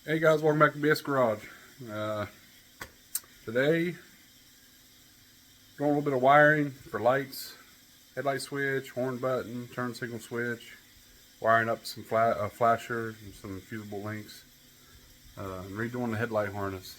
Hey guys, welcome back to BS Garage. Today, doing a little bit of wiring for lights, headlight switch, horn button, turn signal switch, wiring up some flasher and some fusible links, and redoing the headlight harness.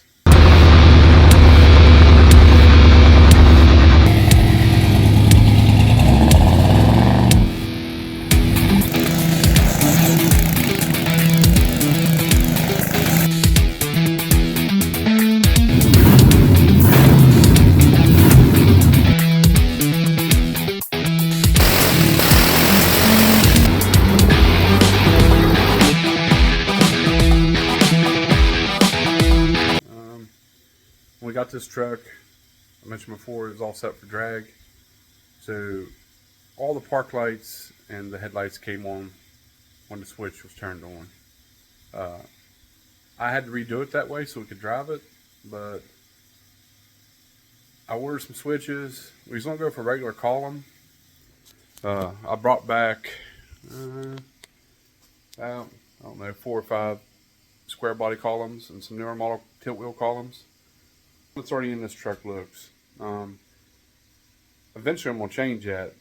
When we got this truck, I mentioned before, it was all set for drag. So all the park lights and the headlights came on when the switch was turned on. I had to redo it that way so we could drive it, but I ordered some switches. We was gonna go for a regular column. I brought back about, I don't know, 4 or 5 square body columns and some newer model tilt wheel columns. It's already in this truck looks. Eventually I'm gonna change that.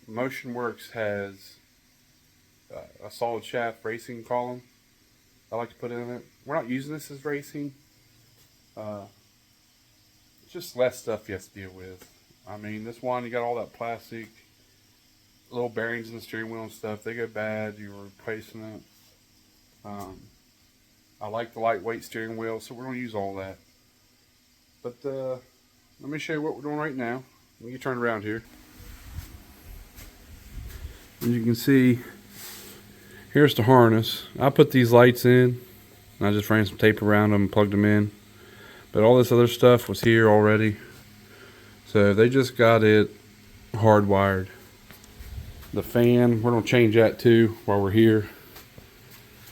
MotionWorks has a solid shaft racing column I like to put in it. We're not using this as racing. It's just less stuff you have to deal with. I mean, this one, you got all that plastic, little bearings in the steering wheel and stuff. They go bad, you're replacing it. I like the lightweight steering wheel, so we're gonna use all that. But let me show you what we're doing right now. Let me turn around here. As you can see, here's the harness. I put these lights in, and I just ran some tape around them and plugged them in. But all this other stuff was here already. So they just got it hardwired. The fan, we're going to change that too while we're here.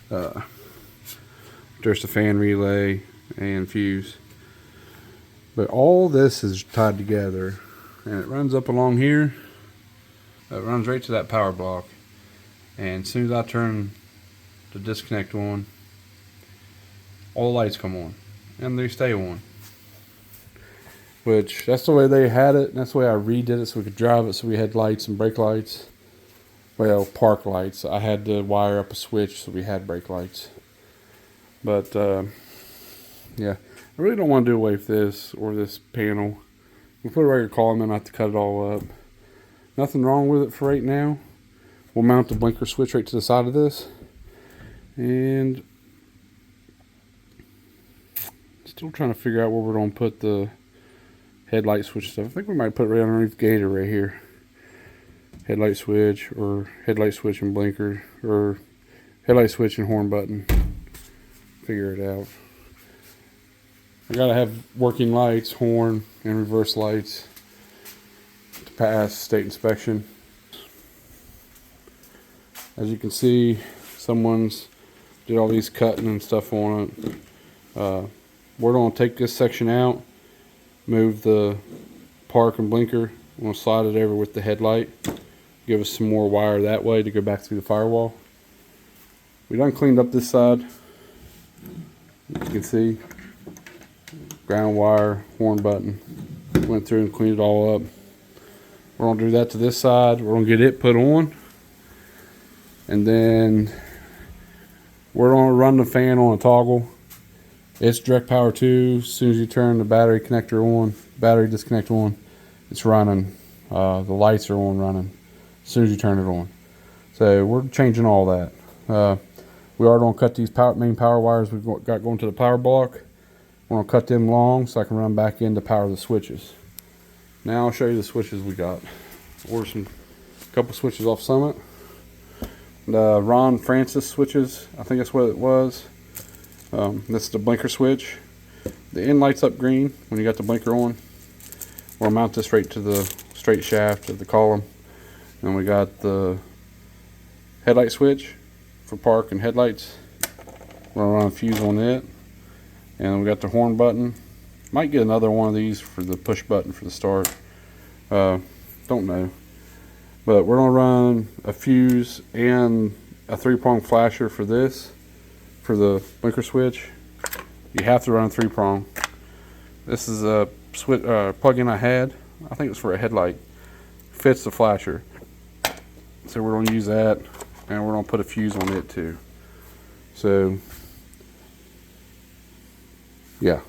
There's the fan relay and fuse. But all this is tied together, and it runs up along here. It runs right to that power block. And as soon as I turn the disconnect on, all the lights come on, and they stay on. Which, that's the way they had it, and that's the way I redid it so we could drive it, so we had lights and brake lights. Well, park lights. I had to wire up a switch so we had brake lights. But, yeah. I really don't want to do away with this or this panel. We'll put a regular column in, I have to cut it all up. Nothing wrong with it for right now. We'll mount the blinker switch right to the side of this. And still trying to figure out where we're going to put the headlight switch stuff. I think we might put it right underneath Gator right here. Headlight switch, or headlight switch and blinker, or headlight switch and horn button. Figure it out. I gotta have working lights, horn, and reverse lights to pass state inspection. As you can see, someone's did all these cutting and stuff on it. We're gonna take this section out, move the park and blinker. We're gonna slide it over with the headlight. Give us some more wire that way to go back through the firewall. We done cleaned up this side. You can see. Ground wire, horn button. Went through and cleaned it all up. We're going to do that to this side. We're going to get it put on. And then we're going to run the fan on a toggle. It's direct power too. As soon as you turn the battery connector on, battery disconnect on, it's running. The lights are on running as soon as you turn it on. So we're changing all that. We are going to cut these main power wires we've got going to the power block. I'm going to cut them long so I can run back in to power the switches. Now I'll show you the switches we got. Ordered a couple switches off Summit. The Ron Francis switches, I think that's what it was. This is the blinker switch. The end lights up green when you got the blinker on. We'll mount this right to the straight shaft of the column. And we got the headlight switch for park and headlights. We're going to run a fuse on it. And we got the horn button. Might get another one of these for the push button for the start. Don't know. But we're going to run a fuse and a 3-prong flasher for this for the blinker switch, you have to run a 3-prong. This is a switch plug-in I had. I think it's for a headlight. Fits the flasher. So we're going to use that, and we're going to put a fuse on it too. So, yeah.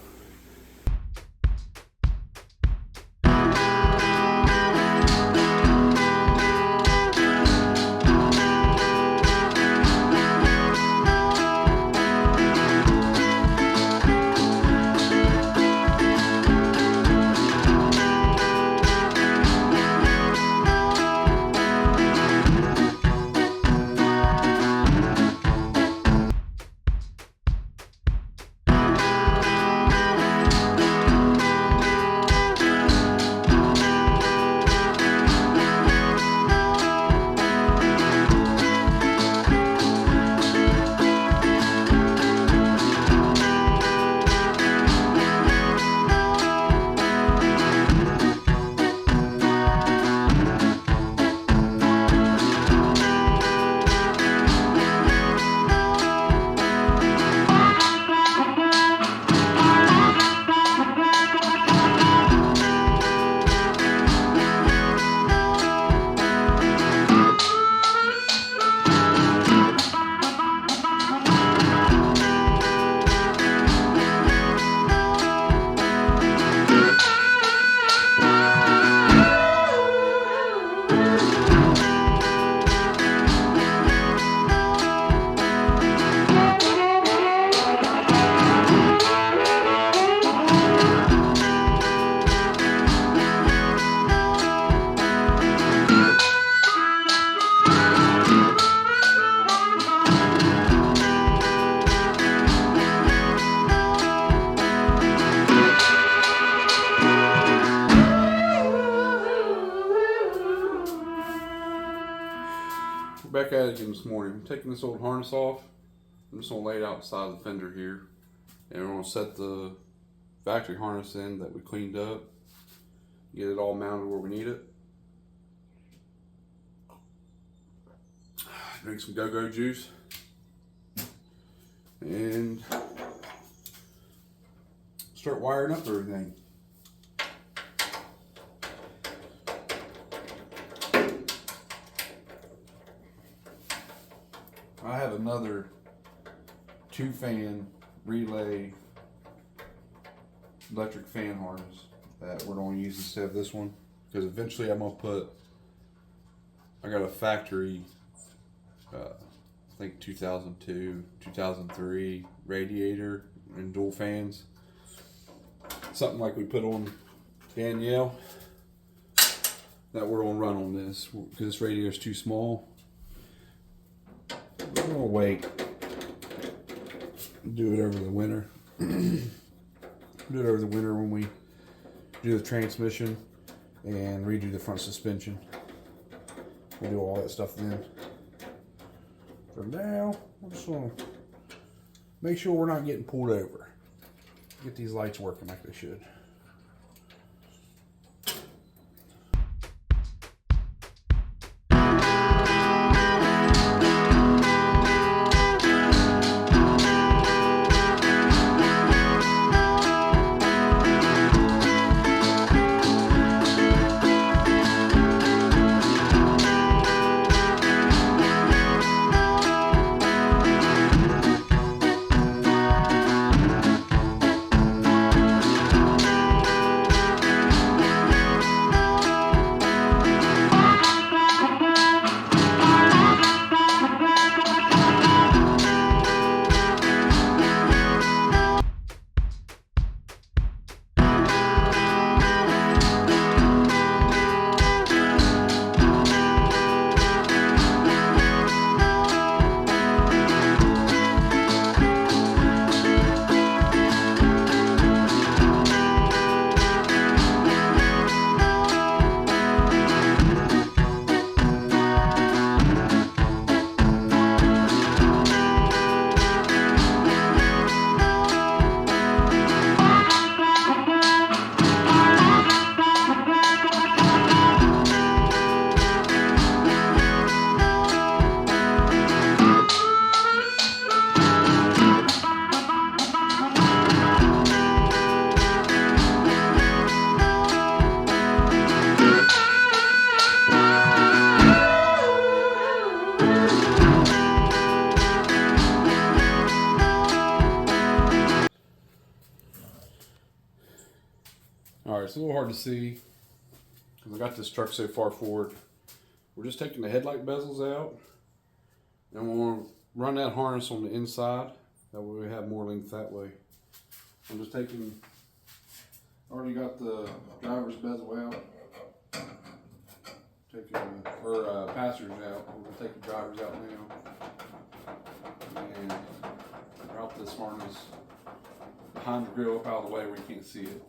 Back at it again this morning. I'm taking this old harness off. I'm just going to lay it outside the fender here. And we're going to set the factory harness in that we cleaned up. Get it all mounted where we need it. Drink some go-go juice. And start wiring up everything. I have another 2-fan relay electric fan harness that we're going to use instead of this one, because eventually I'm going to put, I got a factory I think 2002 2003 radiator and dual fans, something like we put on Danielle, that we're going to run on this because this radiator is too small. We're going to wait, do it over the winter. Do it over the winter when we do the transmission and redo the front suspension. We'll do all that stuff then. For now, we're just going to make sure we're not getting pulled over. Get these lights working like they should. Alright, it's a little hard to see because I got this truck so far forward. We're just taking the headlight bezels out, and we're going to run that harness on the inside. That way we have more length that way. I'm just taking, already got the driver's bezel out. Taking, or passengers out. We're going to take the drivers out now. And route this harness behind the grill up out of the way where you can't see it.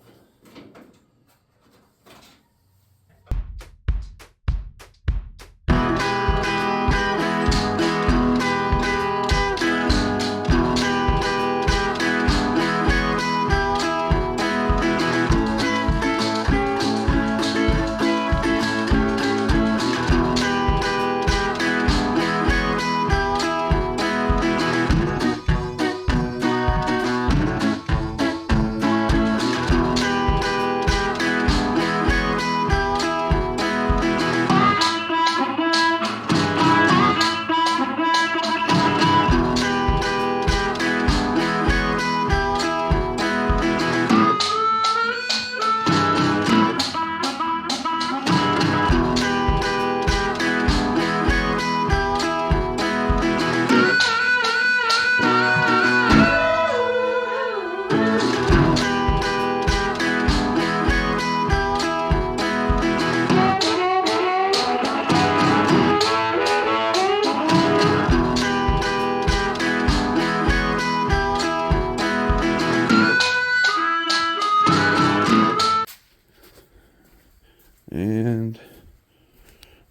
And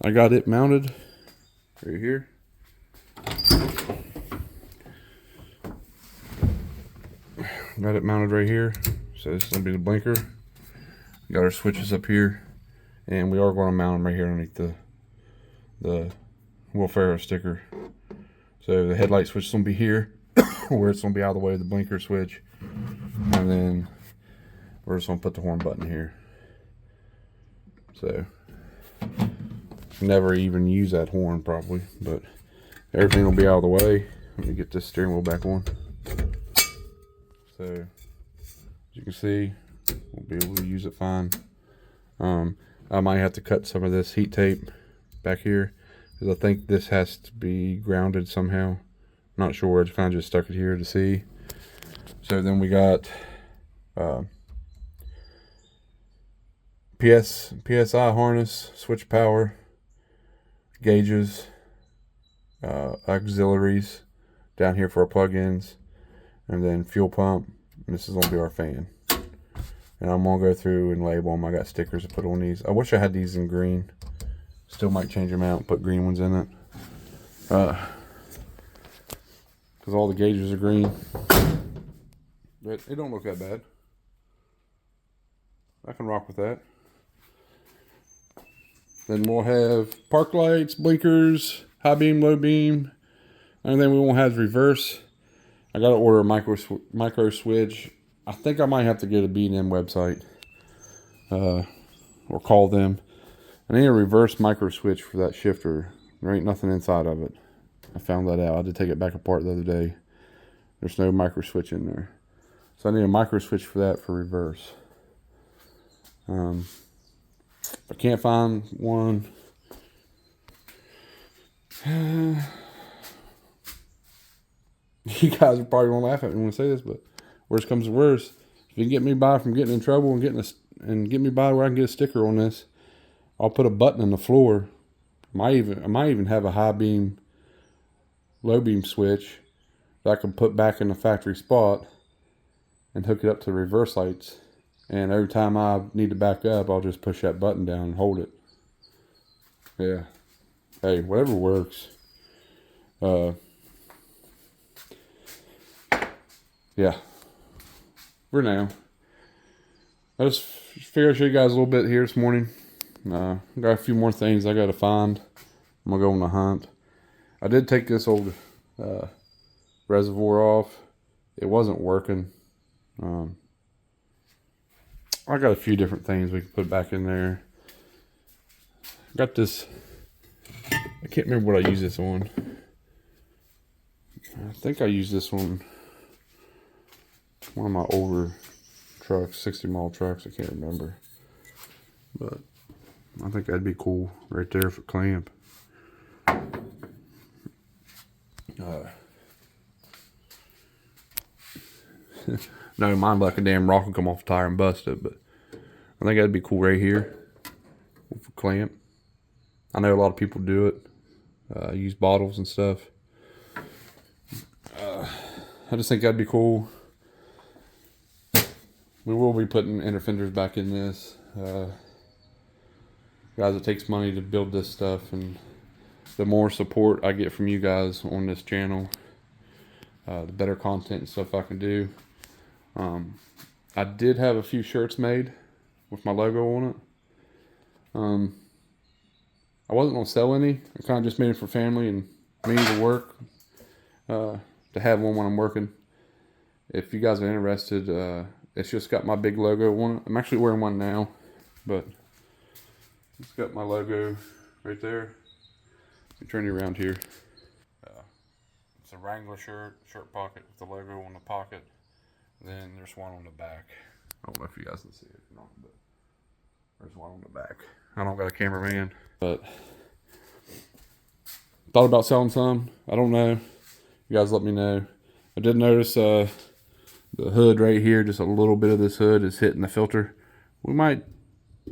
I got it mounted right here. Got it mounted right here. So this is going to be the blinker. Got our switches up here. And we are going to mount them right here underneath the Will Ferrell sticker. So the headlight switch is going to be here, where it's going to be out of the way of the blinker switch. And then we're just going to put the horn button here. So, never even use that horn probably, but everything will be out of the way. Let me get this steering wheel back on. So, as you can see, we'll be able to use it fine. I might have to cut some of this heat tape back here, because I think this has to be grounded somehow. Not sure, I just kind of just stuck it here to see. So then we got PSI harness, switch power, gauges, auxiliaries down here for our plug-ins, and then fuel pump, and this is going to be our fan. And I'm going to go through and label them. I got stickers to put on these. I wish I had these in green. Still might change them out and put green ones in it. Because all the gauges are green. But it don't look that bad. I can rock with that. Then we'll have park lights, blinkers, high beam, low beam. And then we won't have reverse. I got to order a micro switch. I think I might have to get a B&M website. Or call them. I need a reverse micro switch for that shifter. There ain't nothing inside of it. I found that out. I did take it back apart the other day. There's no micro switch in there. So I need a micro switch for that for reverse. If I can't find one, you guys are probably gonna laugh at me when I say this, but worst comes to worst, if you can get me by from getting in trouble and get me by where I can get a sticker on this, I'll put a button in the floor. I might even have a high beam, low beam switch that I can put back in the factory spot and hook it up to the reverse lights. And every time I need to back up, I'll just push that button down and hold it. Yeah. Hey, whatever works. Yeah. For now. I just figured I'd show you guys a little bit here this morning. Got a few more things I got to find. I'm going to go on the hunt. I did take this old reservoir off. It wasn't working. I got a few different things we can put back in there. Got this. I can't remember what I use this on. I think I used this on one of my older trucks, 60 mile trucks. I can't remember. But I think that'd be cool right there for clamp. No, mine like a damn rock will come off the tire and bust it, but I think that'd be cool right here for clamp. I know a lot of people do it, use bottles and stuff. I just think that'd be cool. We will be putting inner fenders back in this. Guys, it takes money to build this stuff, and the more support I get from you guys on this channel, the better content and stuff I can do. I did have a few shirts made with my logo on it. I wasn't going to sell any. I kind of just made it for family and me to work, to have one when I'm working. If you guys are interested, it's just got my big logo on it. I'm actually wearing one now, but it's got my logo right there. Let me turn you around here. It's a Wrangler shirt pocket with the logo on the pocket. Then there's one on the back. I don't know if you guys can see it or not, but there's one on the back. I don't got a cameraman, but thought about selling some. I don't know. You guys let me know. I did notice the hood right here, just a little bit of this hood is hitting the filter. We might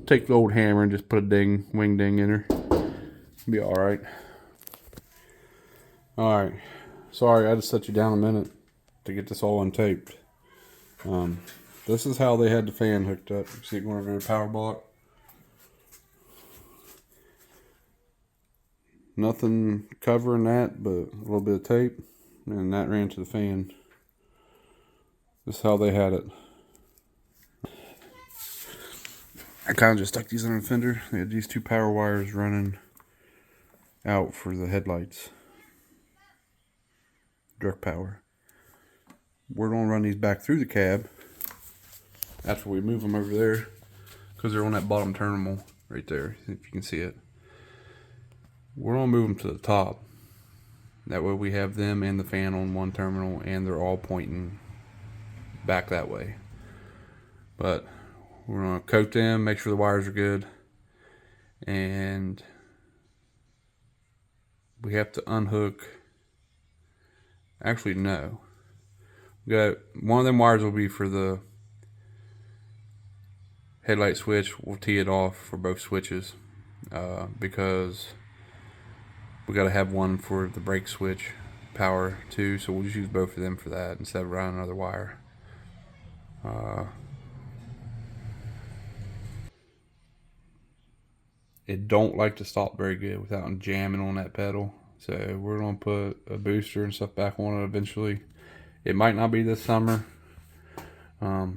take the old hammer and just put a wing ding in her. Be alright. Alright. Sorry, I just set you down a minute to get this all untaped. This is how they had the fan hooked up. You see it going over the power block. Nothing covering that but a little bit of tape, and that ran to the fan. This is how they had it. I kind of just stuck these under the fender. They had these two power wires running out for the headlights. Direct power. We're going to run these back through the cab after we move them over there, because they're on that bottom terminal right there, if you can see it. We're going to move them to the top. That way we have them and the fan on one terminal, and they're all pointing back that way. But we're going to coat them, make sure the wires are good, and we have to unhook. Actually, no. We got one of them wires will be for the headlight switch. We'll tee it off for both switches, because we got to have one for the brake switch power too. So we'll just use both of them for that instead of running another wire. It don't like to stop very good without jamming on that pedal. So we're going to put a booster and stuff back on it eventually. It might not be this summer. Because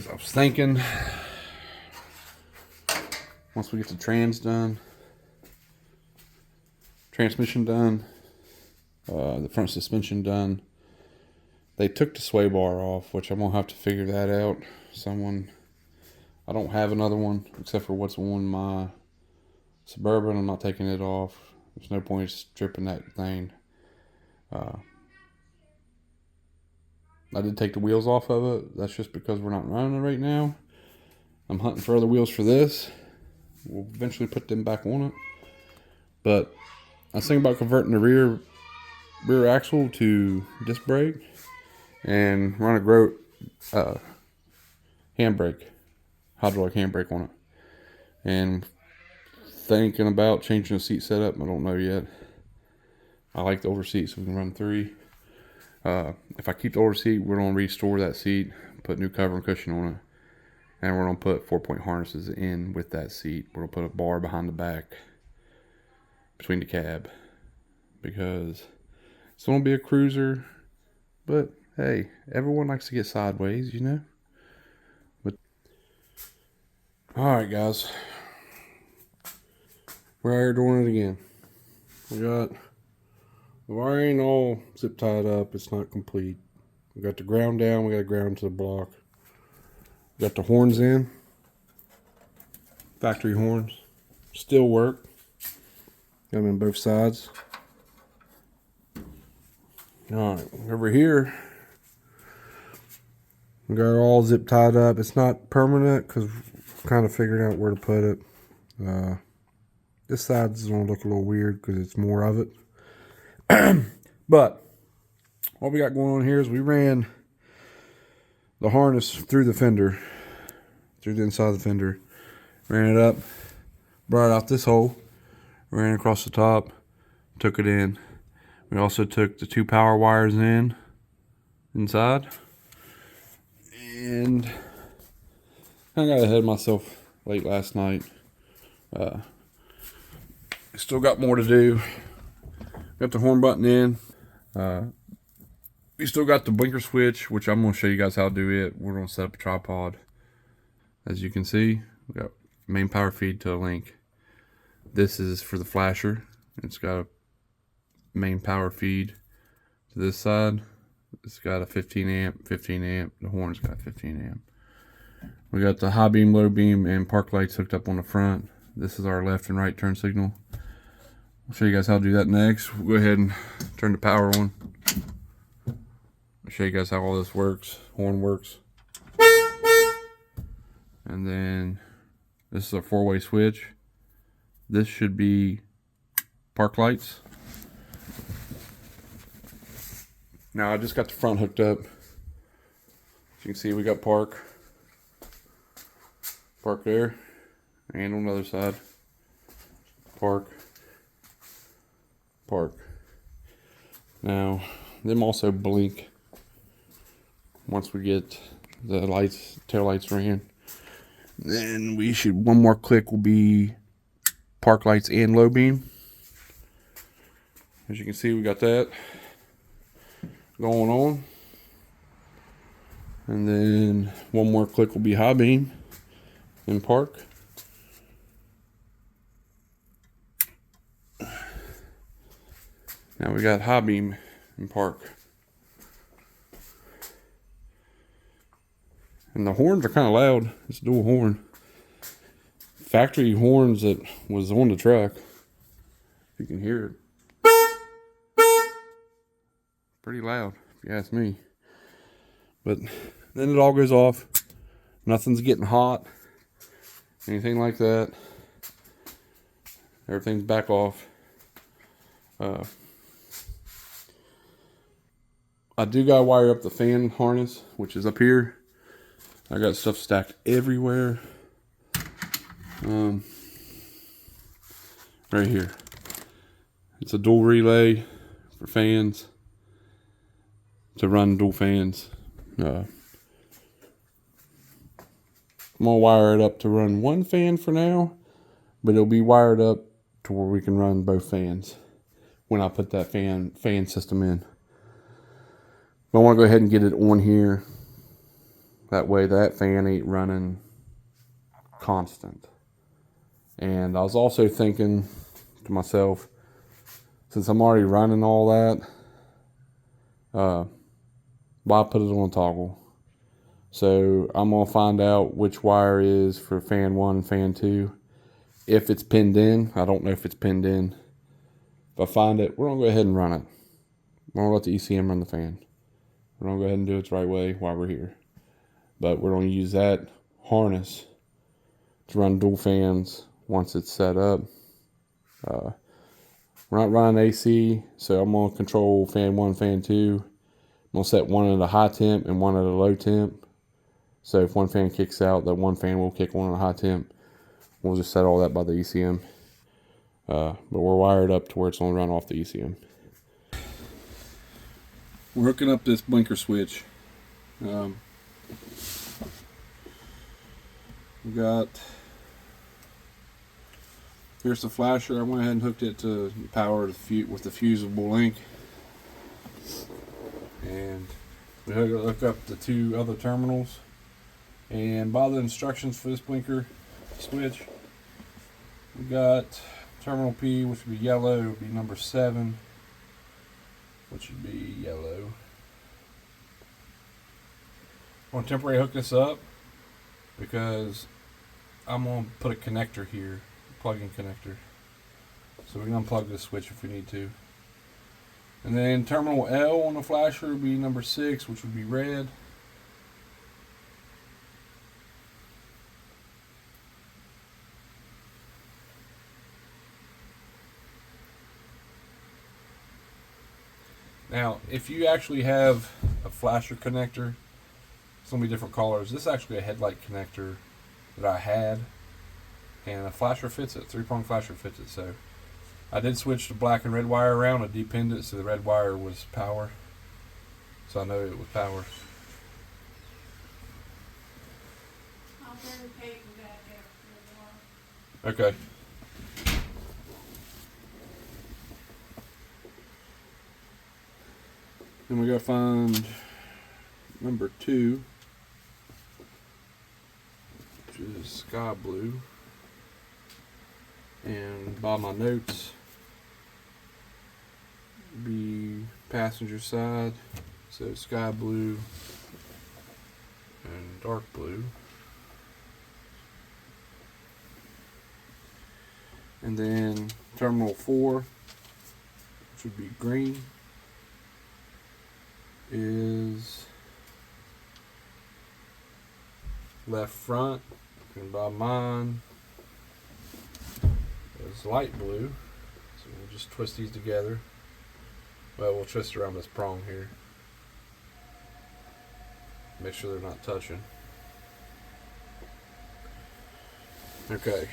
I was thinking, once we get the transmission done, the front suspension done, they took the sway bar off, which I'm going to have to figure that out. I don't have another one except for what's on my Suburban. I'm not taking it off. There's no point stripping that thing. I did take the wheels off of it. That's just because we're not running it right now. I'm hunting for other wheels for this. We'll eventually put them back on it. But I was thinking about converting the rear axle to disc brake and run a handbrake, hydraulic handbrake on it. And thinking about changing the seat setup. I don't know yet. I like the older seat, so we can run 3. If I keep the older seat, we're going to restore that seat, put new cover and cushion on it, and we're going to put 4-point harnesses in with that seat. We're going to put a bar behind the back between the cab, because it's going to be a cruiser, but hey, everyone likes to get sideways, you know. But alright guys, we're out here doing it again. We got the wiring all zip tied up. It's not complete. We got the ground down. We got to ground to the block. Got the horns in. Factory horns. Still work. Got them in both sides. Alright, over here, We got it all zip tied up. It's not permanent because we're kind of figuring out where to put it. This side's going to look a little weird because it's more of it. But what we got going on here is we ran the harness through the fender, through the inside of the fender. Ran it up, brought it out this hole, ran across the top, took it in. We also took the 2 power wires inside. And I got ahead of myself late last night. Still got more to do. Got the horn button in. We still got the blinker switch, which I'm going to show you guys how to do it. We're going to set up a tripod. As you can see, we got main power feed to a link. This is for the flasher. It's got a main power feed to this side. It's got a 15 amp. The horn's got 15 amp. We got the high beam, low beam, and park lights hooked up on the front. This is our left and right turn signal. I'll show you guys how to do that next. We'll go ahead and turn the power on. I'll show you guys how all this works. Horn works. And then this is a 4-way switch. This should be park lights. Now I just got the front hooked up. As you can see, we got park there, and on the other side, park. Now them also blink once we get the tail lights ran. Then we should, one more click will be park lights and low beam. As you can see, we got that going on. And then one more click will be high beam and park. Now we got high beam and park. And the horns are kind of loud. It's a dual horn. Factory horns that was on the truck. If you can hear it. Pretty loud, if you ask me. But then it all goes off. Nothing's getting hot. Anything like that. Everything's back off. I do gotta wire up the fan harness, which is up here. I got stuff stacked everywhere. Right here. It's a dual relay for fans, to run dual fans. I'm gonna wire it up to run one fan for now, but it'll be wired up to where we can run both fans when I put that fan system in. But I want to go ahead and get it on here. That way that fan ain't running constant. And I was also thinking to myself, since I'm already running all that, why put it on toggle? So I'm going to find out which wire is for fan 1 and fan 2. If it's pinned in, I don't know if it's pinned in. If I find it, we're going to go ahead and run it. We're going to let the ECM run the fan. We're going to go ahead and do it the right way while we're here. But we're going to use that harness to run dual fans once it's set up. We're not running AC, so I'm going to control fan 1, fan 2. I'm going to set one at a high temp and one at a low temp. So if one fan kicks out, that one fan will kick on at a high temp. We'll just set all that by the ECM. But we're wired up to where it's only run off the ECM. We're hooking up this blinker switch. We got, here's the flasher. I went ahead and hooked it to power with the fusible link. And we hook up the 2 other terminals. And by the instructions for this blinker switch, we got terminal P, which would be yellow, would be number 7, which would be yellow. I'm going to temporarily hook this up because I'm going to put a connector here, a plug-in connector. So we can unplug this switch if we need to. And then terminal L on the flasher would be number 6, which would be red. Now, if you actually have a flasher connector, it's going to be different colors. This is actually a headlight connector that I had, and a flasher fits it. 3-prong flasher fits it. So I did switch the black and red wire around. I depinned it so the red wire was power. So I know it was power. I'll bring the paper back after Okay. Then we gotta find number 2, which is sky blue. And by my notes, be passenger side, so sky blue and dark blue. And then terminal 4, which would be green, is left front, and by mine is light blue. So we'll just twist these together. Well, we'll twist around this prong here. Make sure they're not touching. Okay,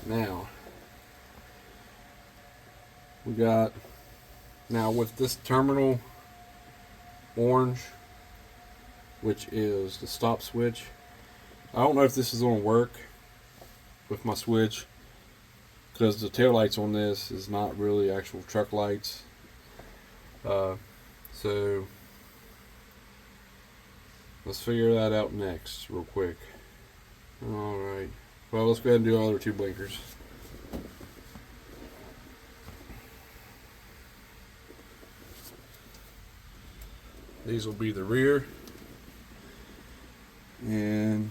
now we got, now with this terminal orange, which is the stop switch, I don't know if this is going to work with my switch, because the tail lights on this is not really actual truck lights. So let's figure that out next real quick. Alright, well, let's go ahead and do our other 2 blinkers. These will be the rear, and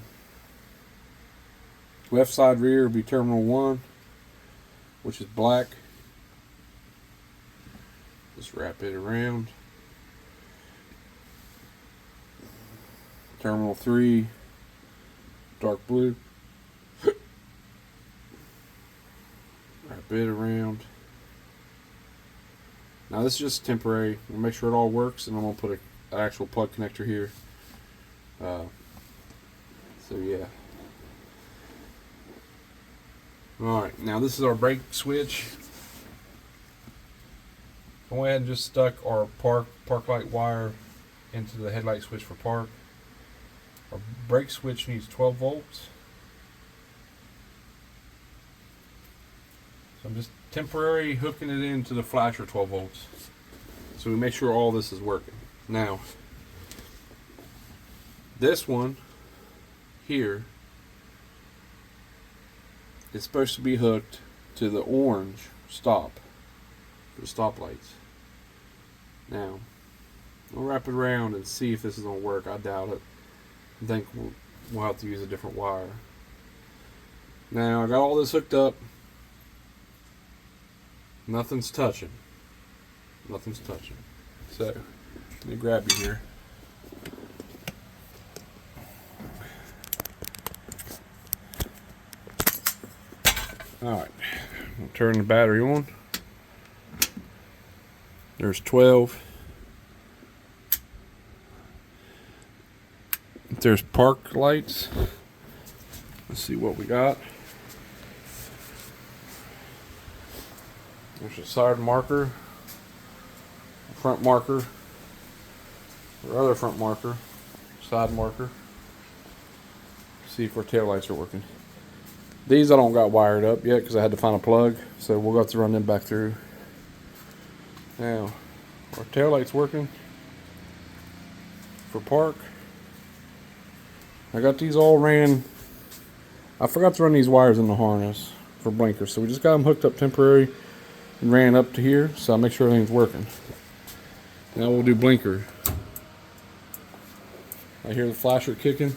left side rear will be terminal 1, which is black. Just wrap it around. Terminal 3, dark blue. Wrap it around. Now this is just temporary. We'll make sure it all works, and I'm gonna put an actual plug connector here. So yeah. Alright, now this is our brake switch. I went ahead and just stuck our park light wire into the headlight switch for park. Our brake switch needs 12 volts. So I'm just temporarily hooking it into the flasher 12 volts. So we make sure all this is working. Now, this one here is supposed to be hooked to the orange stop for the stop lights. Now, we'll wrap it around and see if this is going to work. I doubt it. I think we'll have to use a different wire. Now, I got all this hooked up. Nothing's touching. Nothing's touching. So, let me grab you here. Alright, we'll turn the battery on. There's 12. There's park lights. Let's see what we got. There's a side marker, front marker, or other front marker, side marker. See if our tail lights are working. These I don't got wired up yet because I had to find a plug, so we'll have to run them back through. Now, our tail light's working for park. I got these all ran. I forgot to run these wires in the harness for blinkers, so we just got them hooked up temporary and ran up to here, so I'll make sure everything's working. Now we'll do blinker. I hear the flasher kicking.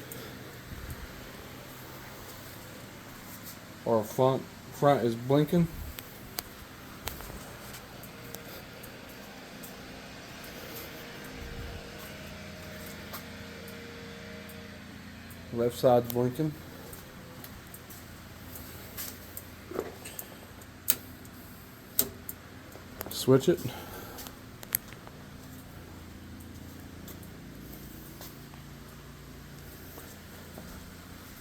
Our front is blinking. Left side's blinking. Switch it.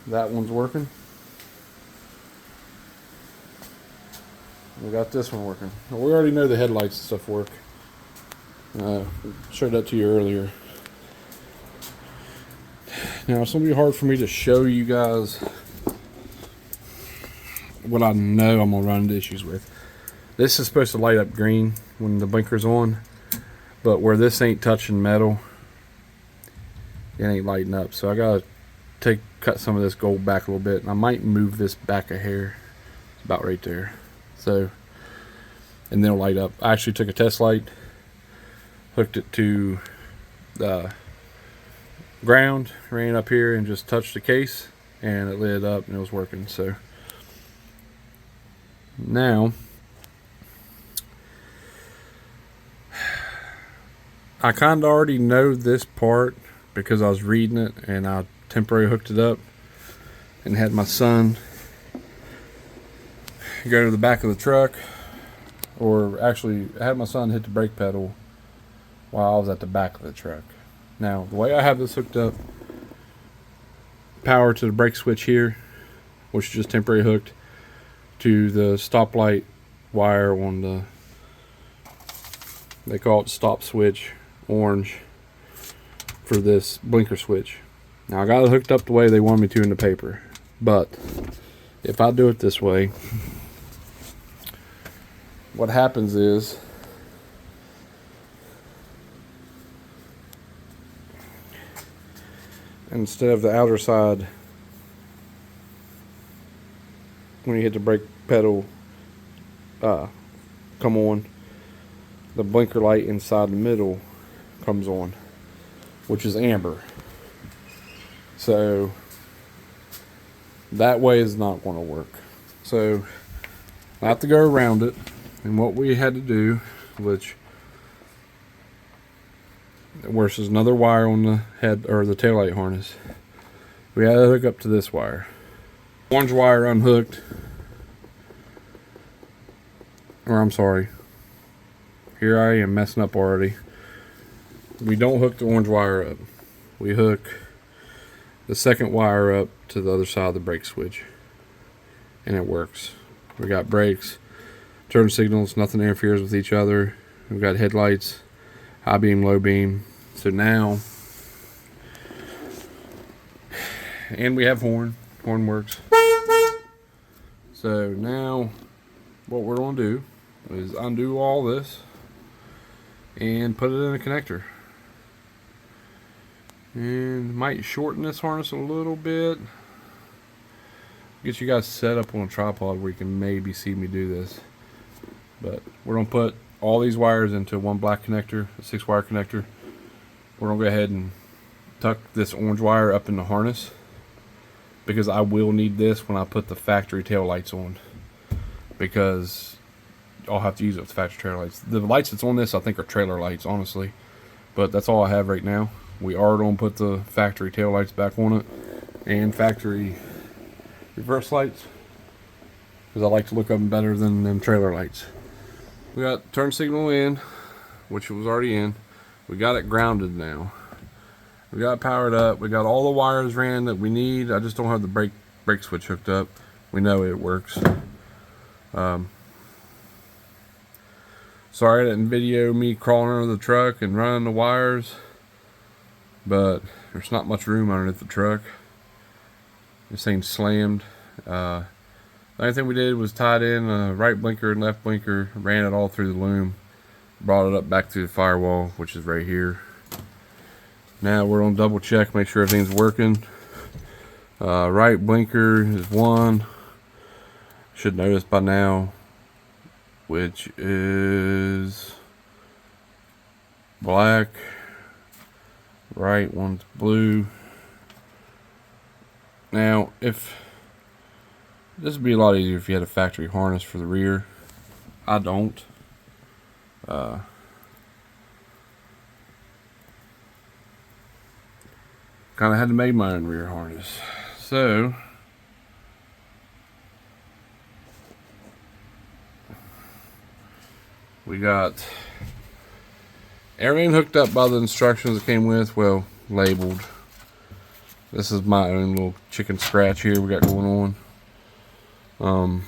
That one's working. We got this one working. We already know the headlights and stuff work. Showed that to you earlier. Now it's gonna be hard for me to show you guys what I know I'm gonna run into issues with. This is supposed to light up green when the blinker's on, but where this ain't touching metal, it ain't lighting up. So I gotta cut some of this gold back a little bit, and I might move this back a hair. It's about right there. So, and then it'll light up. I actually took a test light, hooked it to the ground, ran up here and just touched the case, and it lit up and it was working. So now I kind of already know this part because I was reading it, and I temporarily hooked it up and had my son go to the back of the truck, or actually I had my son hit the brake pedal while I was at the back of the truck. Now the way I have this hooked up, power to the brake switch here, which is just temporarily hooked to the stoplight wire on the, they call it stop switch, orange, for this blinker switch. Now I got it hooked up the way they want me to in the paper, but if I do it this way, what happens is instead of the outer side, when you hit the brake pedal come on, the blinker light inside the middle comes on, which is amber. So that way is not going to work. So I have to go around it, and what we had to do, which there's another wire on the head or the taillight harness, we had to hook up to this wire. Orange wire unhooked, or I'm sorry, here I am messing up already. We don't hook the orange wire up. We hook the second wire up to the other side of the brake switch, and it works. We got brakes, turn signals, nothing interferes with each other. We've got headlights, high beam, low beam. So now, and we have horn works. So now what we're going to do is undo all this and put it in a connector. And might shorten this harness a little bit. Get you guys set up on a tripod where you can maybe see me do this. But we're going to put all these wires into one black connector, a 6-wire connector. We're going to go ahead and tuck this orange wire up in the harness, because I will need this when I put the factory tail lights on, because I'll have to use it with factory trailer lights. The lights that's on this I think are trailer lights, honestly, but that's all I have right now. We are going to put the factory tail lights back on it, and factory reverse lights, because I like to look at them better than them trailer lights. We got turn signal in, which was already in. We got it grounded now. We got it powered up. We got all the wires ran that we need. I just don't have the brake switch hooked up. We know it works. Sorry I didn't video me crawling under the truck and running the wires, but there's not much room underneath the truck. This thing's slammed. The only thing we did was tied in a right blinker and left blinker, ran it all through the loom, brought it up back to the firewall, which is right here. Now we're going to double check, make sure everything's working. Right blinker is 1. Should know this by now, which is black. Right one's blue. Now, if this would be a lot easier if you had a factory harness for the rear. I don't. Kind of had to make my own rear harness. So we got everything hooked up by the instructions that came with, well, labeled. This is my own little chicken scratch here we got going on.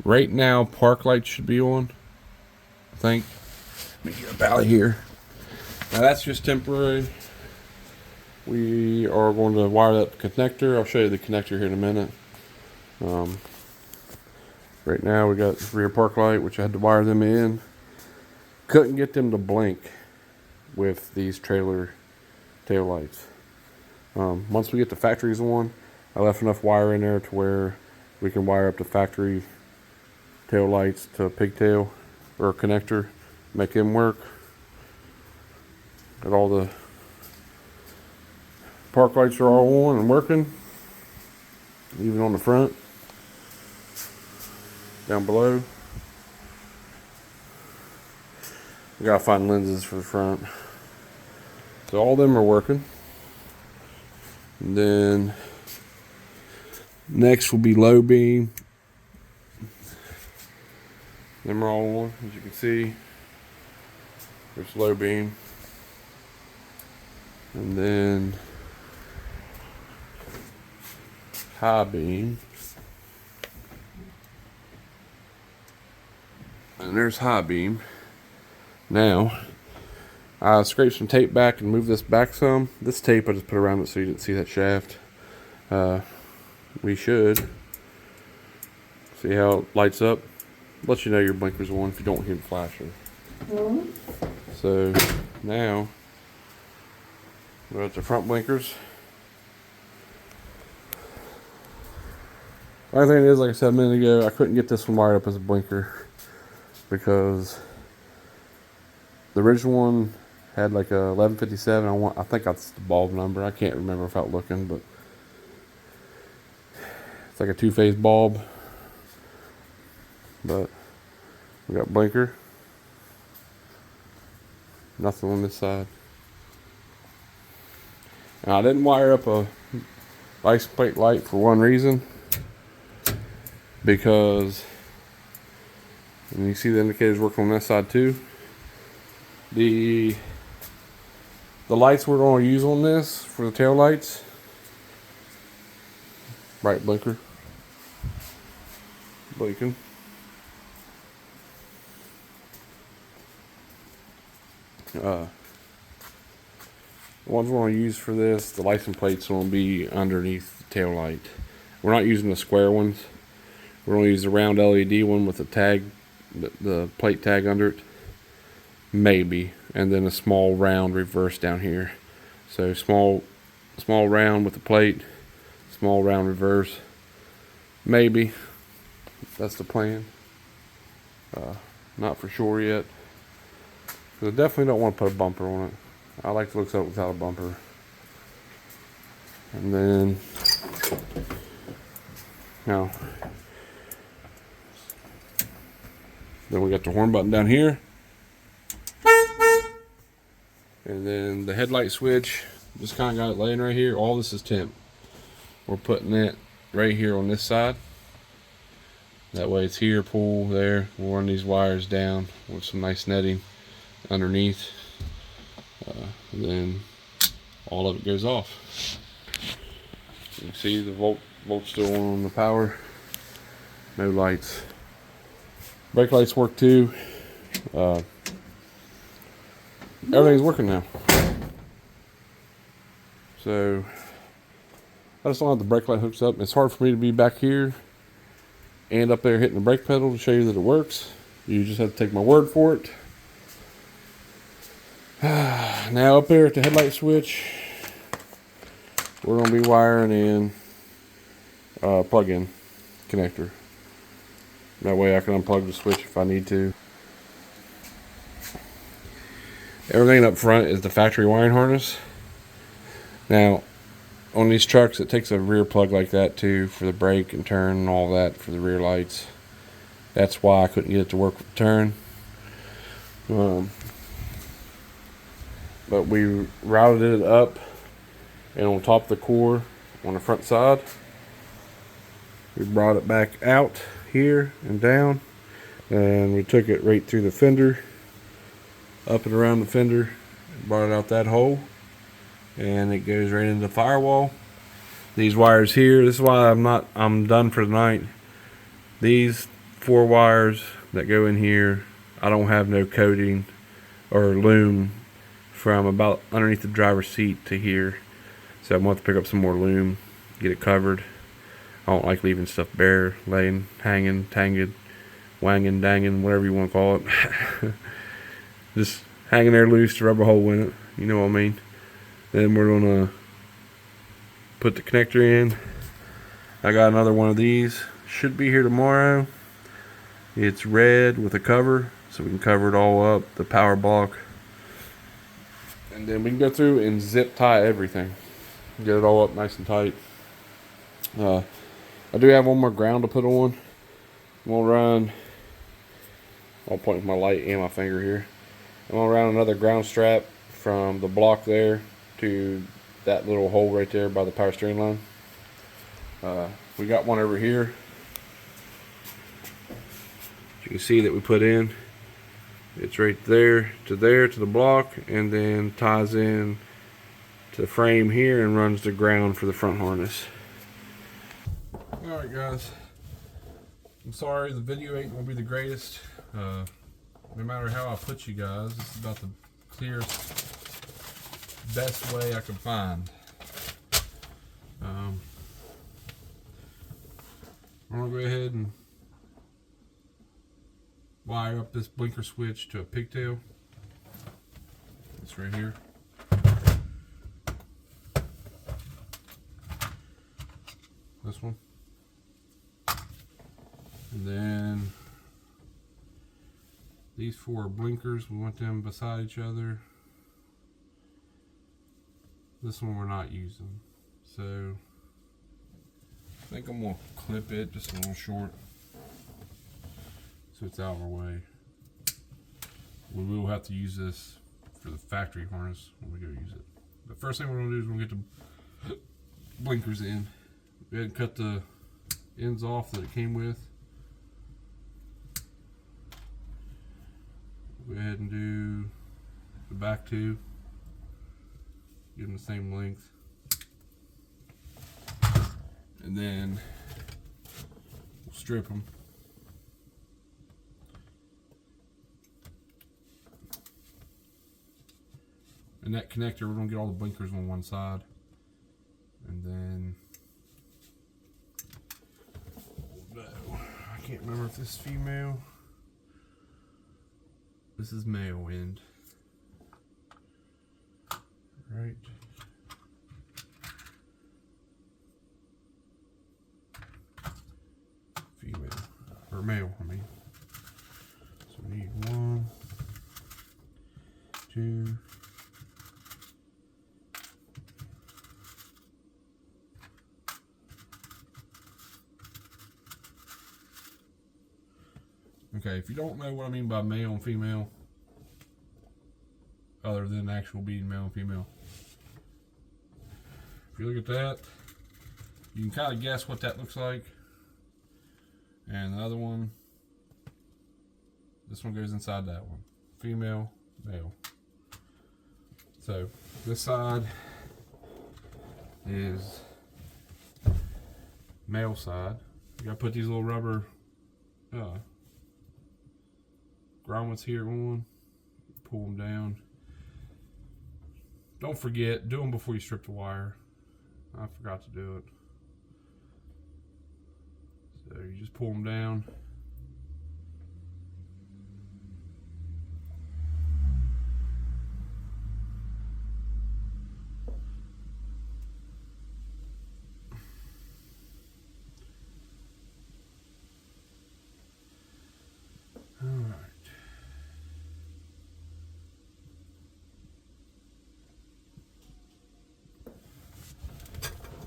Right now, park lights should be on, I think. Let me get up out of here. Now that's just temporary. We are going to wire that connector. I'll show you the connector here in a minute. Right now we got rear park light, which I had to wire them in. Couldn't get them to blink with these trailer tail lights. Once we get the factories on, I left enough wire in there to where we can wire up the factory tail lights to a pigtail or a connector, make them work. Got all the park lights are all on and working, even on the front. Down below, we gotta find lenses for the front. So all of them are working. And then next will be low beam. Them are all on, as you can see. There's low beam. And then high beam. And there's high beam. Now, I scraped some tape back and moved this back some. This tape I just put around it so you didn't see that shaft. We should see how it lights up. Let you know your blinker's on if you don't hear the flashing. So now we're at the front blinkers. The only thing is, like I said a minute ago, I couldn't get this one wired up as a blinker because the original one had like a 1157. I think that's the bulb number. I can't remember without looking, but it's like a two-phase bulb. But we got blinker. Nothing on this side. Now I didn't wire up a license plate light for one reason. Because, and you see the indicators working on this side too. The lights we're going to use on this for the tail lights, bright blinker, blinking. The ones we're going to use for this, the license plates will be underneath the tail light. We're not using the square ones. We're going to use the round LED one with the tag, the plate tag under it. Maybe. And then a small round reverse down here. So small round with the plate, small round reverse. Maybe. That's the plan. Not for sure yet. Because I definitely don't want to put a bumper on it. I like the looks of it without a bumper. And then now then we got the horn button down here. And then the headlight switch, just kind of got it laying right here. All this is temp. We're putting it right here on this side. That way it's here, pull there. We'll run these wires down with some nice netting underneath. And then all of it goes off. You can see the volt's still on the power. No lights. Brake lights work too. Everything's working now. So I just don't have the brake light hooked up. It's hard for me to be back here and up there hitting the brake pedal to show you that it works. You just have to take my word for it. Now up there at the headlight switch, we're going to be wiring in plug-in connector. That way I can unplug the switch if I need to. Everything up front is the factory wiring harness. Now, on these trucks, it takes a rear plug like that too for the brake and turn and all that for the rear lights. That's why I couldn't get it to work with the turn. But we routed it up and on top of the core on the front side. We brought it back out here and down, and we took it right through the fender, up and around the fender, brought it out that hole, and it goes right into the firewall. These wires here, this is why I'm done for the night. These 4 wires that go in here, I don't have no coating or loom from about underneath the driver's seat to here. So I'm going to have to pick up some more loom, get it covered. I don't like leaving stuff bare, laying, hanging, tanged, wanging, danging, whatever you want to call it. Just hanging there loose to rub a hole in it, you know what I mean. Then we're going to put the connector in. I got another one of these, should be here tomorrow. It's red with a cover, so we can cover it all up, the power block. And then we can go through and zip tie everything. Get it all up nice and tight. I do have one more ground to put on. I'm gonna run, I'll point with my light and my finger here. I'm gonna run another ground strap from the block there to that little hole right there by the power steering line. We got one over here. You can see that we put in. It's right there to the block, and then ties in to the frame here and runs the ground for the front harness. Alright guys, I'm sorry the video ain't gonna be the greatest. No matter how I put you guys, this is about the clearest, best way I can find. I'm gonna go ahead and wire up this blinker switch to a pigtail. It's right here. This one. And then these 4 blinkers, we want them beside each other. This one we're not using. So I think I'm gonna clip it just a little short so it's out of our way. We will have to use this for the factory harness when we go use it. The first thing we're gonna do is we're gonna get the blinkers in. Go ahead and cut the ends off that it came with. Go ahead and do the back 2. Give them the same length. And then we'll strip them. And that connector, we're going to get all the blinkers on one side. And then, no, I can't remember if this is female. This is male end. Right. Female. Or male, I mean. So we need 1, 2, okay, if you don't know what I mean by male and female, other than actual being male and female, if you look at that, you can kind of guess what that looks like. And the other one, this one goes inside that one. Female, male. So this side is male side. You gotta put these little rubber grommets here on, pull them down. Don't forget, do them before you strip the wire. I forgot to do it. So you just pull them down. All right.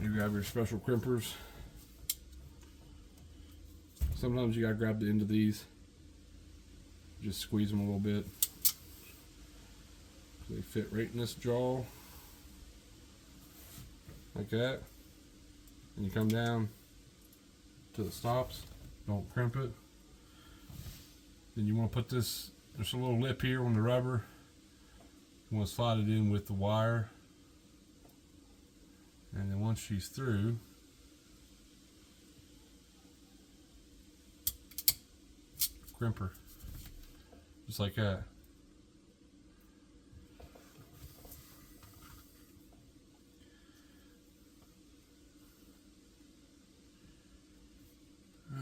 You grab your special crimpers. Sometimes you gotta grab the end of these. Just squeeze them a little bit. They fit right in this jaw. Like that. And you come down to the stops. Don't crimp it. Then you want to put this, there's a little lip here on the rubber. You want to slide it in with the wire. And then once she's through, crimp her. Just like that.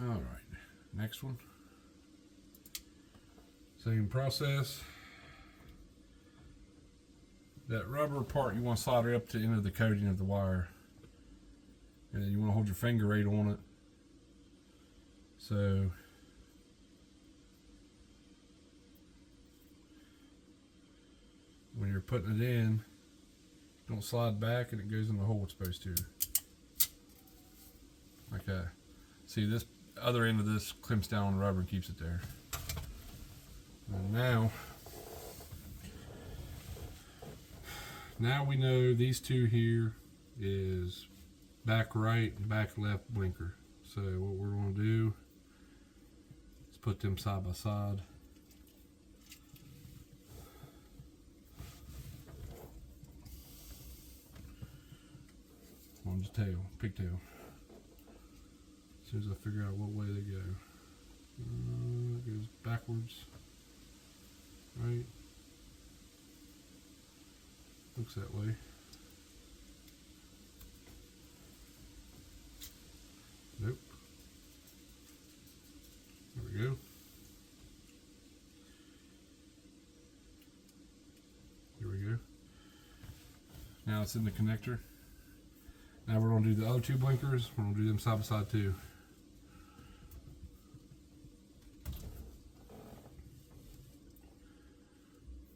Alright, next one. Same process. That rubber part you want to solder up to the end of the coating of the wire. And then you want to hold your finger right on it. So when you're putting it in, don't slide back and it goes in the hole it's supposed to. Like that. See, this other end of this clamps down on the rubber and keeps it there. And now we know these two here is back right and back left blinker. So what we're going to do is put them side by side. On the tail, pigtail. As soon as I figure out what way they go. It goes backwards. Right? Looks that way. Nope. There we go. Here we go. Now it's in the connector. Now we're going to do the other two blinkers. We're going to do them side by side too.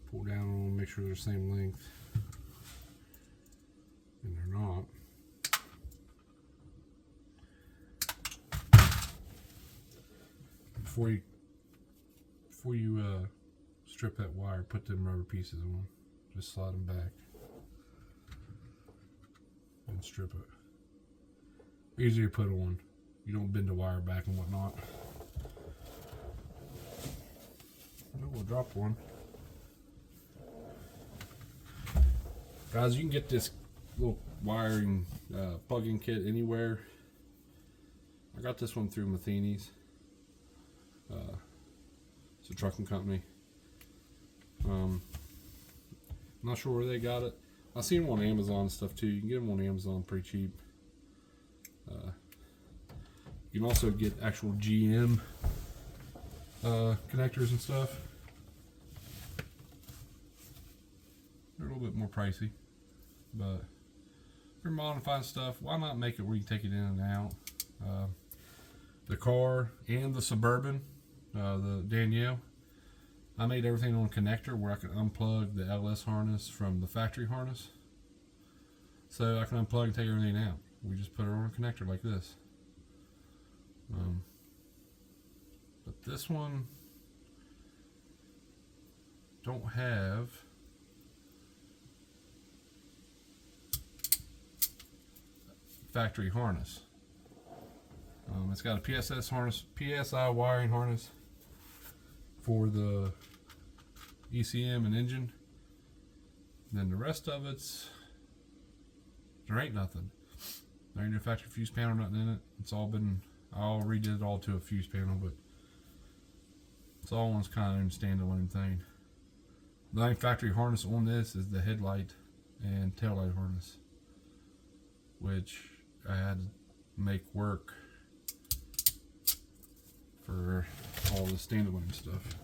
Pull down on them, make sure they're the same length. And they're not. Before you strip that wire, put them rubber pieces on. Just slide them back. And strip it. Easier to put on. You don't bend the wire back and whatnot. We'll drop one. Guys, you can get this little wiring plug-in kit anywhere. I got this one through Matheny's. It's a trucking company. Not sure where they got it. I've seen them on Amazon and stuff too. You can get them on Amazon pretty cheap. You can also get actual GM connectors and stuff. They're a little bit more pricey, but for modifying stuff, why not make it where you can take it in and out? The car and the Suburban, the Danielle, I made everything on a connector where I can unplug the LS harness from the factory harness. So I can unplug and take everything out. We just put it on a connector like this. But this one don't have factory harness. It's got a PSS harness, PSI wiring harness for the ECM and engine. Then the rest of it's, there ain't nothing. There ain't no factory fuse panel, nothing in it. It's all been, I'll redid it all to a fuse panel, but it's all one's kind of standalone thing. The only factory harness on this is the headlight and taillight harness, which I had to make work for all the standalone stuff.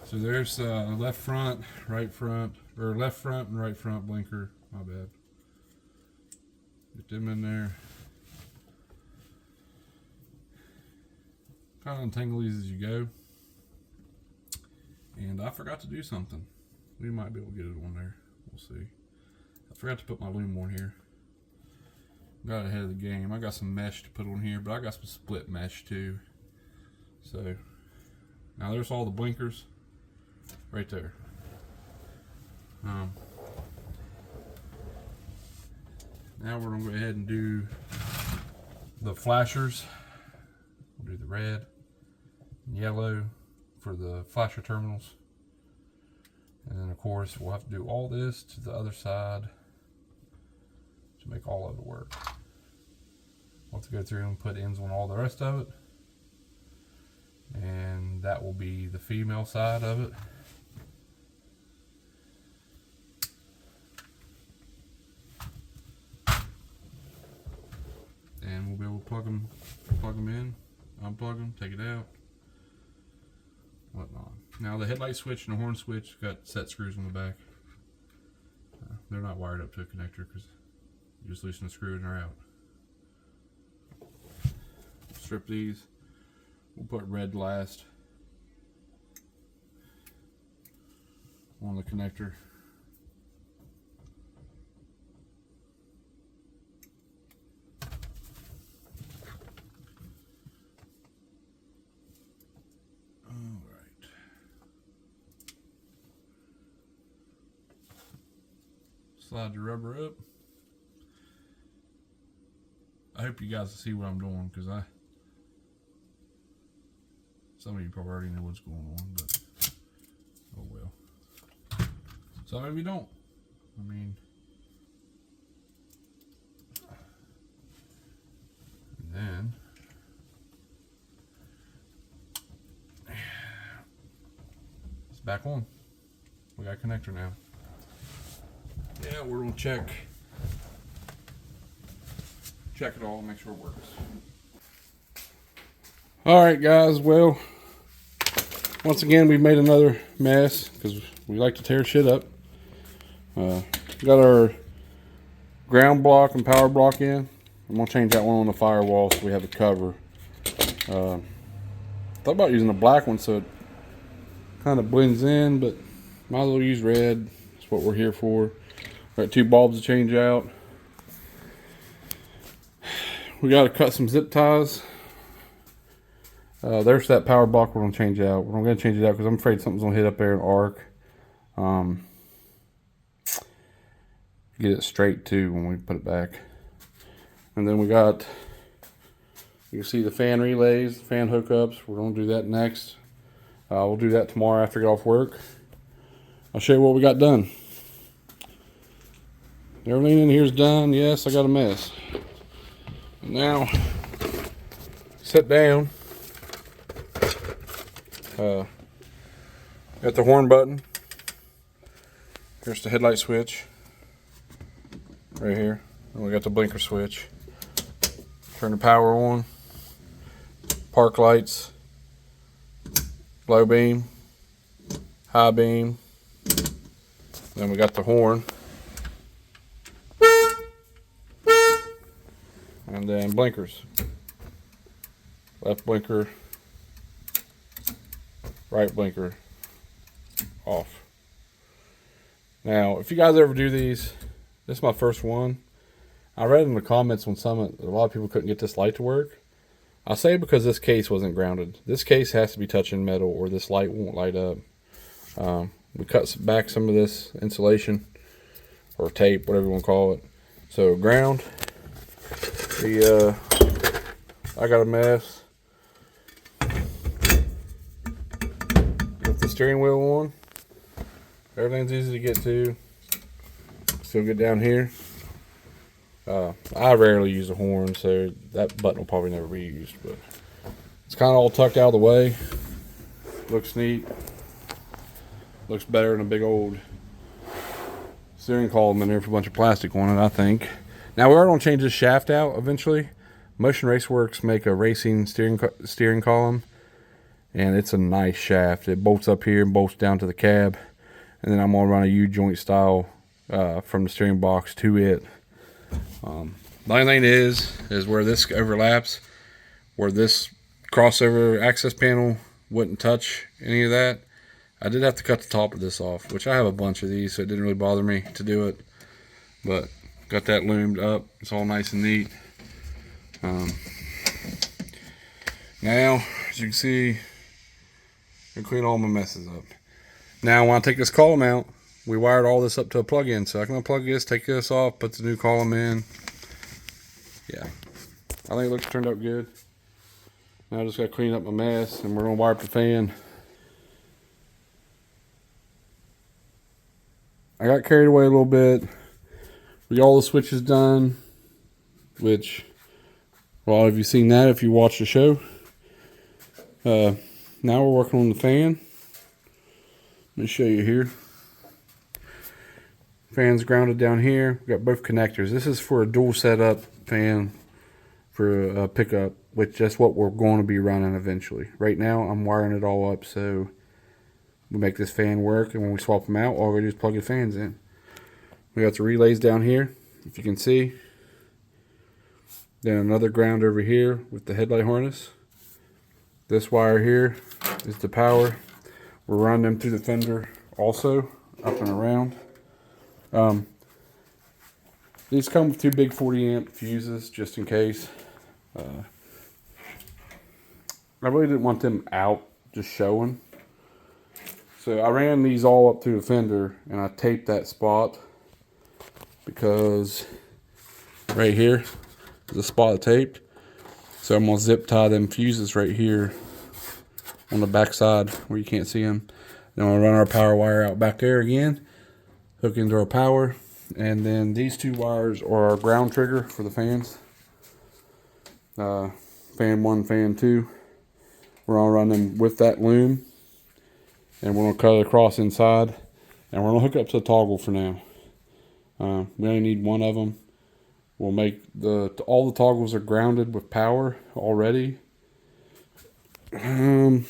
So there's left front, right front, or left front and right front blinker. My bad. Get them in there. Kind of untangle these as you go. And I forgot to do something. We might be able to get it on there. We'll see. I forgot to put my loom on here. Got ahead of the game. I got some mesh to put on here, but I got some split mesh too. So now there's all the blinkers right there. Now we're gonna go ahead and do the flashers. We'll do the red and yellow for the flasher terminals. And then of course we'll have to do all this to the other side to make all of it work. We'll have to go through and put ends on all the rest of it. And that will be the female side of it. And we'll be able to plug them in, unplug them, take it out, whatnot. Now the headlight switch and the horn switch got set screws on the back. They're not wired up to a connector because you just loosen the screw and they're out. Strip these. We'll put red last on the connector. Slide the rubber up. I hope you guys see what I'm doing, because some of you probably already know what's going on, but oh well. Some of you don't. I mean, and then it's back on. We got a connector now. Yeah, we're gonna check it all, make sure it works. All right, guys. Well, once again, we've made another mess because we like to tear shit up. Got our ground block and power block in. I'm gonna change that one on the firewall so we have a cover. Thought about using a black one so it kind of blends in, but might as well use red. That's what we're here for. Got 2 bulbs to change out. We got to cut some zip ties. There's that power block we're going to change out. We're going to change it out because I'm afraid something's going to hit up there and arc. Get it straight too when we put it back. And then we got, you can see the fan relays, fan hookups. We're going to do that next. We'll do that tomorrow after I get off work. I'll show you what we got done. Everything in here is done. Yes, I got a mess. Now, sit down. Got the horn button. Here's the headlight switch. Right here. And we got the blinker switch. Turn the power on. Park lights. Low beam. High beam. Then we got the horn. And then blinkers. Left blinker, right blinker, off. Now, if you guys ever do these, this is my first one. I read in the comments when a lot of people couldn't get this light to work. I say because this case wasn't grounded. This case has to be touching metal or this light won't light up. We cut back some of this insulation or tape, whatever you want to call it. So ground. I got a mess with the steering wheel on. Everything's easy to get to. Still get down here. I rarely use a horn, so that button will probably never be used, but it's kind of all tucked out of the way. Looks neat. Looks better than a big old steering column in there with a bunch of plastic on it, I think. Now we are going to change this shaft out eventually. Motion Raceworks make a racing steering column, and it's a nice shaft. It bolts up here and bolts down to the cab, and then I'm going to run a U-joint style from the steering box to it. The only thing is where this overlaps, where this crossover access panel wouldn't touch any of that. I did have to cut the top of this off, which I have a bunch of these, so it didn't really bother me to do it, but got that loomed up. It's all nice and neat. Now, as you can see, I clean all my messes up. Now, when I take this column out, we wired all this up to a plug-in. So I can unplug this, take this off, put the new column in. Yeah, I think it turned out good. Now I just got to clean up my mess, and we're going to wire up the fan. I got carried away a little bit. We got all the switches done, which, well, have you seen that if you watch the show? Now we're working on the fan. Let me show you here. Fan's grounded down here. We got both connectors. This is for a dual setup fan for a pickup, which that's what we're going to be running eventually. Right now, I'm wiring it all up so we make this fan work, and when we swap them out, all we do is plug the fans in. We got the relays down here, if you can see. Then another ground over here with the headlight harness. This wire here is the power. We're running them through the fender also, up and around. These come with 2 big 40 amp fuses just in case. I really didn't want them out just showing. So I ran these all up through the fender and I taped that spot because right here is a spot taped. So I'm going to zip tie them fuses right here on the back side where you can't see them. Then we'll run our power wire out back there again, hook into our power, and then these 2 wires are our ground trigger for the fans. Fan 1, fan 2. We're going to run them with that loom, and we're going to cut it across inside, and we're going to hook up to the toggle for now. We only need 1 of them. We'll make all the toggles are grounded with power already. With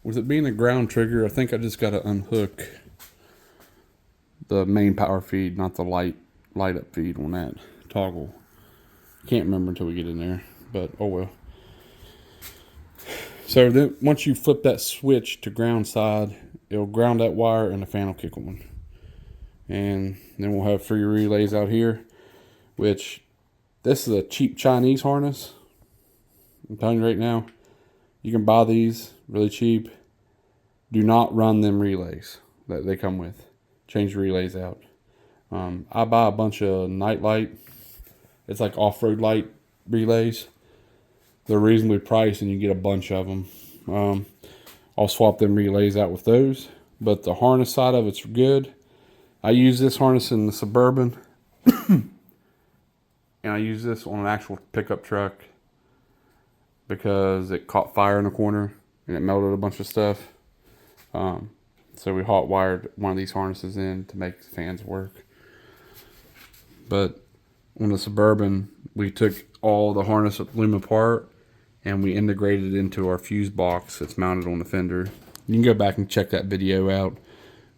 it being a ground trigger, I think I just got to unhook the main power feed, not the light up feed on that toggle. Can't remember until we get in there, but oh well. So then once you flip that switch to ground side, it'll ground that wire and the fan will kick on. And then we'll have 3 relays out here, which this is a cheap Chinese harness. I'm telling you right now, you can buy these really cheap. Do not run them relays that they come with. Change the relays out. I buy a bunch of night light. It's like off-road light relays. They're reasonably priced and you get a bunch of them. I'll swap them relays out with those. But the harness side of it's good. I use this harness in the Suburban. And I use this on an actual pickup truck because it caught fire in the corner and it melted a bunch of stuff. So we hot wired one of these harnesses in to make the fans work. But on the Suburban, we took all the harness loom apart and we integrated it into our fuse box that's mounted on the fender. You can go back and check that video out.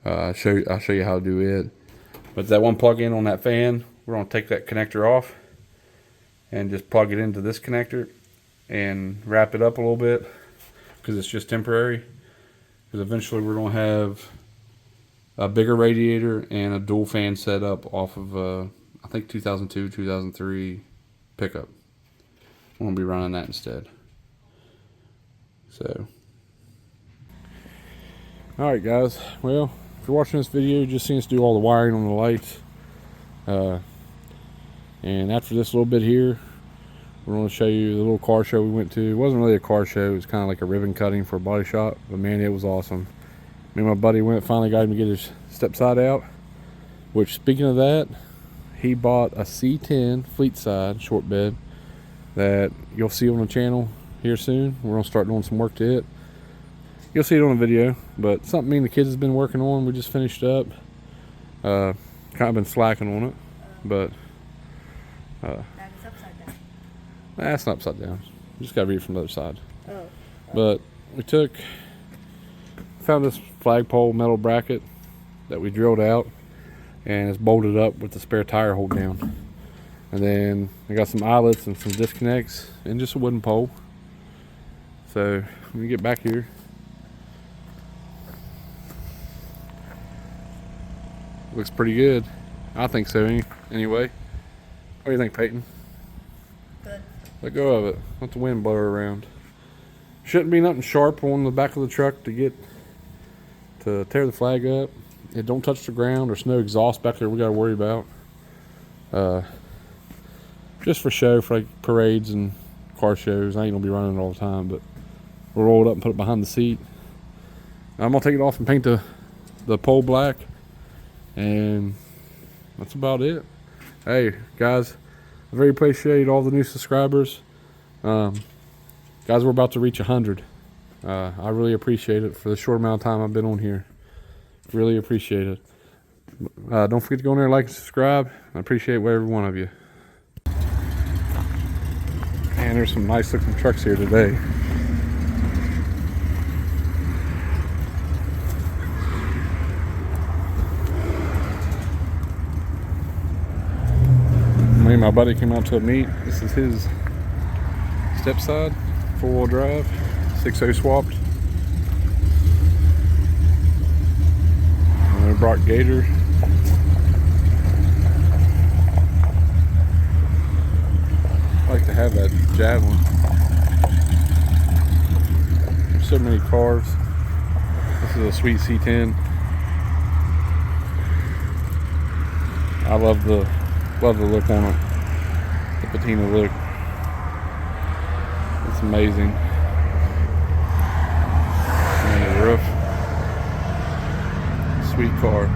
I'll show you how to do it. But that one plug in on that fan, we're going to take that connector off and just plug it into this connector and wrap it up a little bit because it's just temporary. Because eventually we're going to have a bigger radiator and a dual fan setup off of I think 2002, 2003 pickup. I'm going to be running that instead. So, alright guys, well, if you're watching this video, you just seen us do all the wiring on the lights. And after this little bit here, we're going to show you the little car show we went to. It wasn't really a car show, it was kind of like a ribbon cutting for a body shop. But man, it was awesome. Me and my buddy finally got him to get his step side out. Which, speaking of that, he bought a C10 fleet side short bed that you'll see on the channel here soon. We're going to start doing some work to it. You'll see it on the video, but something me and the kids has been working on. We just finished up. Kind of been slacking on it, but That is upside down. it's not upside down. You just gotta read it from the other side. Oh. But we found this flagpole metal bracket that we drilled out, and it's bolted up with the spare tire hold down. And then I got some eyelets and some disconnects and just a wooden pole. So let me get back here. Looks pretty good. I think so anyway. What do you think, Peyton? Good. Let go of it. Let the wind blow her around. Shouldn't be nothing sharp on the back of the truck to tear the flag up. It don't touch the ground. There's no exhaust back there we got to worry about. Just for show, for like parades and car shows. I ain't gonna be running it all the time, but we'll roll it up and put it behind the seat. I'm gonna take it off and paint the pole black, and that's about it. Hey, guys, I very appreciate all the new subscribers. Guys, we're about to reach 100. I really appreciate it for the short amount of time I've been on here. Really appreciate it. Don't forget to go in there, like, and subscribe. I appreciate every one of you. And there's some nice looking trucks here today. Me and my buddy came out to a meet. This is his stepside, 4-wheel drive, 6.0 swapped. And we brought Gator. I like to have that Javelin. There's so many cars. This is a sweet C10. I love the look on it. The patina look. It's amazing. And the roof. Sweet car.